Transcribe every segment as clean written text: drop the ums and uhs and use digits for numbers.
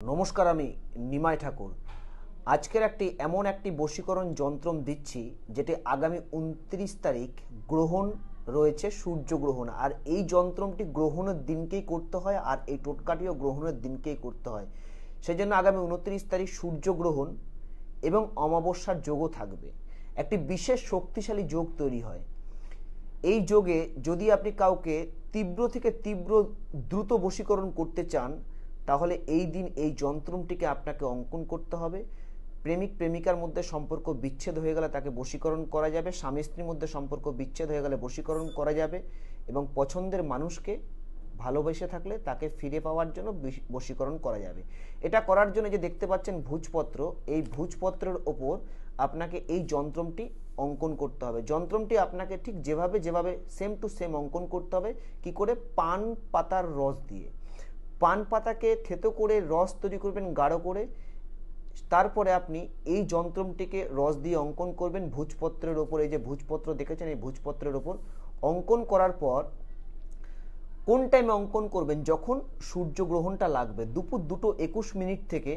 নমস্কার, আমি নিমাই ঠাকুর। আজকের এমন একটি বশীকরণ যন্ত্র দিচ্ছি যেটি আগামী 29 তারিখ গ্রহণ রয়েছে, সূর্যগ্রহণ। আর এই যন্ত্রটি গ্রহণের দিনকেই করতে হয়, আর এই টোটকাটিও গ্রহণের দিনকেই করতে হয়। সেই জন্য আগামী 29 তারিখ সূর্যগ্রহণ এবং অমাবস্যার যোগও থাকবে। একটি বিশেষ শক্তিশালী যোগ তৈরি হয়। এই যোগে যদি আপনি কাউকে তীব্র থেকে তীব্র দ্রুত বশীকরণ করতে চান, তাহলে এই দিন এই যন্ত্রটিকে আপনাকে অঙ্কন করতে হবে। প্রেমিক প্রেমিকার মধ্যে সম্পর্ক বিচ্ছেদ হয়ে গেলে তাকে বশীকরণ করা যাবে, স্বামী স্ত্রীর মধ্যে সম্পর্ক বিচ্ছেদ হয়ে গেলে বশীকরণ করা যাবে, এবং পছন্দের মানুষকে ভালোবেসে থাকলে তাকে ফিরে পাওয়ার জন্য বশীকরণ করা যাবে। এটা করার জন্য যে দেখতে পাচ্ছেন ভোজপত্র, এই ভোজপত্রের ওপর আপনাকে এই যন্ত্রটি অঙ্কন করতে হবে। যন্ত্রটি আপনাকে ঠিক যেভাবে সেম টু সেম অঙ্কন করতে হবে। কি করে? পান পাতার রস দিয়ে। পান পাতাকে থেতো করে রস তৈরি করবেন গাঢ় করে। তারপরে আপনি এই যন্ত্রটিকে রস দিয়ে অঙ্কন করবেন ভোজপত্রের ওপর। এই যে ভোজপত্র দেখেছেন, এই ভোজপত্রের ওপর অঙ্কন করার পর কোন টাইমে অঙ্কন করবেন? যখন সূর্যগ্রহণটা লাগবে, দুপুর 2:21 থেকে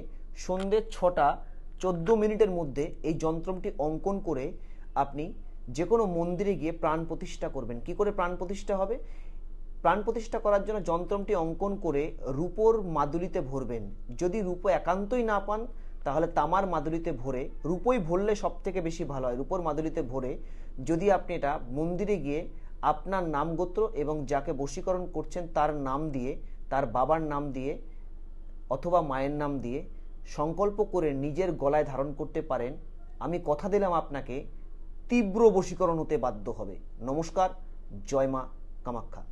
সন্ধ্যে 6:14 মধ্যে এই যন্ত্রটি অঙ্কন করে আপনি যে কোনো মন্দিরে গিয়ে প্রাণ প্রতিষ্ঠা করবেন। কি করে প্রাণ প্রতিষ্ঠা হবে? প্রাণ প্রতিষ্ঠা করার জন্য যন্ত্রটি অঙ্কন করে রূপোর মাদুলিতে ভরবেন। যদি রূপো একান্তই না পান, তাহলে তামার মাদুলিতে ভরে, রূপোই ভরলে সব থেকে বেশি ভালো হয়। রূপোর মাদুলিতে ভরে যদি আপনি এটা মন্দিরে গিয়ে আপনার নাম গোত্র এবং যাকে বশীকরণ করছেন তার নাম দিয়ে, তার বাবার নাম দিয়ে অথবা মায়ের নাম দিয়ে সংকল্প করে নিজের গলায় ধারণ করতে পারেন, আমি কথা দিলাম আপনাকে তীব্র বশীকরণ হতে বাধ্য হবে। নমস্কার, জয় মা কামাখ্যা।